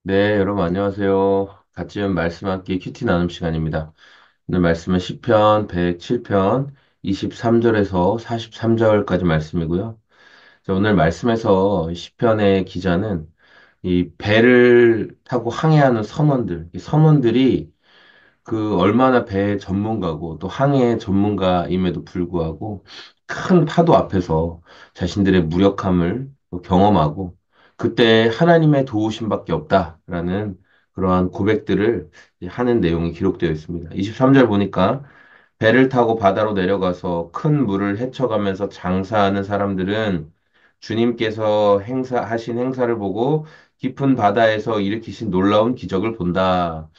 네, 여러분 안녕하세요. 같이 좀 말씀함께 큐티 나눔 시간입니다. 오늘 말씀은 시편 107편 23절에서 43절까지 말씀이고요. 오늘 말씀에서 시편의 기자는 이 배를 타고 항해하는 선원들, 이 선원들이 그 얼마나 배의 전문가고 또 항해 전문가임에도 불구하고 큰 파도 앞에서 자신들의 무력함을 또 경험하고 그때 하나님의 도우심밖에 없다라는 그러한 고백들을 하는 내용이 기록되어 있습니다. 23절 보니까 배를 타고 바다로 내려가서 큰 물을 헤쳐가면서 장사하는 사람들은 주님께서 하신 행사를 보고 깊은 바다에서 일으키신 놀라운 기적을 본다.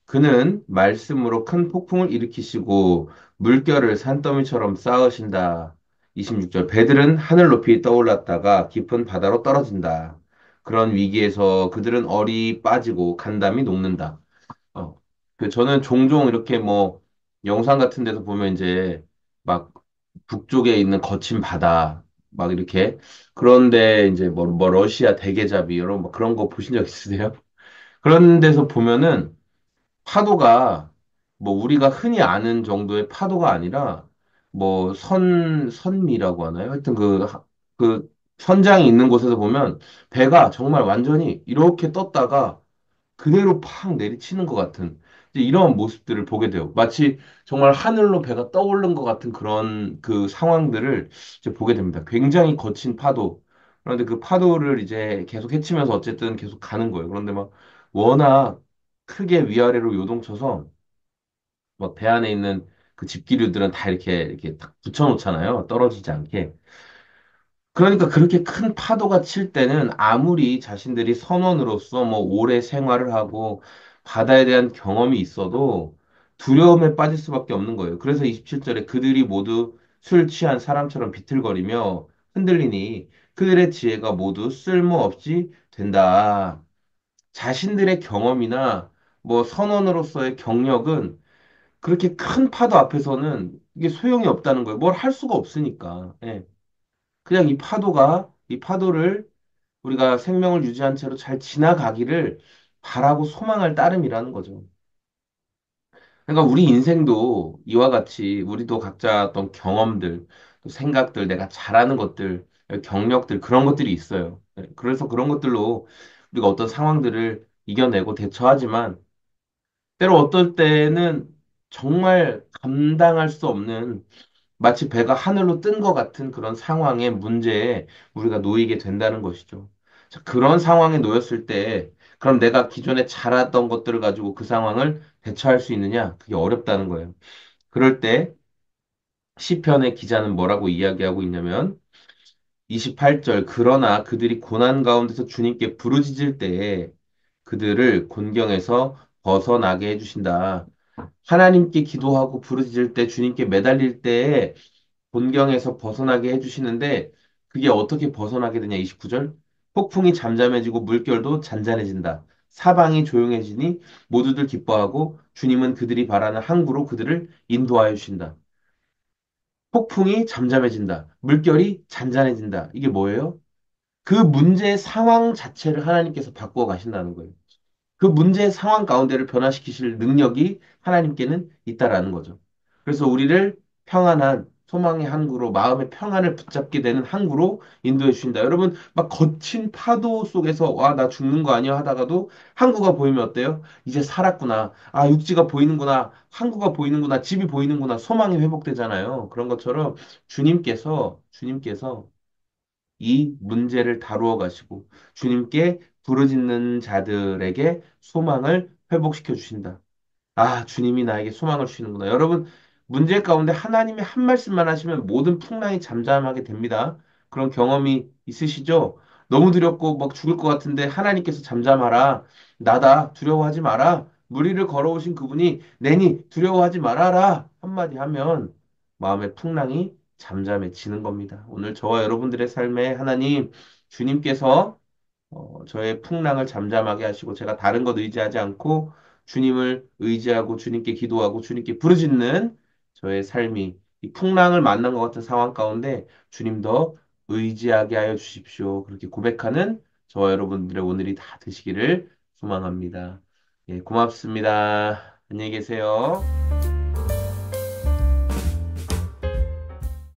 그는 말씀으로 큰 폭풍을 일으키시고 물결을 산더미처럼 쌓으신다. 26절. 배들은 하늘 높이 떠올랐다가 깊은 바다로 떨어진다. 그런 위기에서 그들은 얼이 빠지고 간담이 녹는다. 어. 저는 종종 이렇게 뭐 영상 같은 데서 보면 이제 막 북쪽에 있는 거친 바다 막 이렇게 그런데 이제 뭐 러시아 대게잡이 이런 뭐 그런 거 보신 적 있으세요? 그런 데서 보면은 파도가 뭐 우리가 흔히 아는 정도의 파도가 아니라 뭐 선미라고 하나요? 하여튼 그 선장이 있는 곳에서 보면 배가 정말 완전히 이렇게 떴다가 그대로 팍 내리치는 것 같은 이제 이런 모습들을 보게 돼요. 마치 정말 하늘로 배가 떠오른 것 같은 그런 그 상황들을 이제 보게 됩니다. 굉장히 거친 파도. 그런데 그 파도를 이제 계속 헤치면서 어쨌든 계속 가는 거예요. 그런데 막 워낙 크게 위아래로 요동쳐서 막 배 안에 있는 그 집기류들은 다 이렇게 딱 붙여놓잖아요. 떨어지지 않게. 그러니까 그렇게 큰 파도가 칠 때는 아무리 자신들이 선원으로서 뭐 오래 생활을 하고 바다에 대한 경험이 있어도 두려움에 빠질 수밖에 없는 거예요. 그래서 27절에 그들이 모두 술 취한 사람처럼 비틀거리며 흔들리니 그들의 지혜가 모두 쓸모없이 된다. 자신들의 경험이나 뭐 선원으로서의 경력은 그렇게 큰 파도 앞에서는 이게 소용이 없다는 거예요. 뭘 할 수가 없으니까. 예. 그냥 이 파도를 우리가 생명을 유지한 채로 잘 지나가기를 바라고 소망할 따름이라는 거죠. 그러니까 우리 인생도 이와 같이 우리도 각자 어떤 경험들, 또 생각들, 내가 잘하는 것들, 경력들, 그런 것들이 있어요. 네, 그래서 그런 것들로 우리가 어떤 상황들을 이겨내고 대처하지만 때로 어떨 때는 정말 감당할 수 없는 마치 배가 하늘로 뜬 것 같은 그런 상황의 문제에 우리가 놓이게 된다는 것이죠. 자, 그런 상황에 놓였을 때, 그럼 내가 기존에 잘했던 것들을 가지고 그 상황을 대처할 수 있느냐? 그게 어렵다는 거예요. 그럴 때 시편의 기자는 뭐라고 이야기하고 있냐면 28절 그러나 그들이 고난 가운데서 주님께 부르짖을 때에 그들을 곤경에서 벗어나게 해주신다. 하나님께 기도하고 부르짖을 때 주님께 매달릴 때에 곤경에서 벗어나게 해주시는데 그게 어떻게 벗어나게 되냐 29절 폭풍이 잠잠해지고 물결도 잔잔해진다. 사방이 조용해지니 모두들 기뻐하고 주님은 그들이 바라는 항구로 그들을 인도하여 주신다. 폭풍이 잠잠해진다. 물결이 잔잔해진다. 이게 뭐예요? 그 문제의 상황 자체를 하나님께서 바꾸어 가신다는 거예요. 그 문제의 상황 가운데를 변화시키실 능력이 하나님께는 있다라는 거죠. 그래서 우리를 평안한 소망의 항구로 마음의 평안을 붙잡게 되는 항구로 인도해 주신다. 여러분 막 거친 파도 속에서 와, 나 죽는 거 아니야 하다가도 항구가 보이면 어때요? 이제 살았구나. 아, 육지가 보이는구나. 항구가 보이는구나. 집이 보이는구나. 소망이 회복되잖아요. 그런 것처럼 주님께서 이 문제를 다루어 가시고 주님께 부르짖는 자들에게 소망을 회복시켜 주신다. 아, 주님이 나에게 소망을 주시는구나. 여러분, 문제 가운데 하나님의 한 말씀만 하시면 모든 풍랑이 잠잠하게 됩니다. 그런 경험이 있으시죠? 너무 두렵고 막 죽을 것 같은데 하나님께서 잠잠하라. 나다. 두려워하지 마라. 무리를 걸어오신 그분이 내니 두려워하지 말아라. 한마디 하면 마음의 풍랑이 잠잠해지는 겁니다. 오늘 저와 여러분들의 삶에 하나님, 주님께서 저의 풍랑을 잠잠하게 하시고 제가 다른 것 의지하지 않고 주님을 의지하고 주님께 기도하고 주님께 부르짖는 저의 삶이 이 풍랑을 만난 것 같은 상황 가운데 주님 더 의지하게 하여 주십시오. 그렇게 고백하는 저와 여러분들의 오늘이 다 되시기를 소망합니다. 예, 고맙습니다. 안녕히 계세요.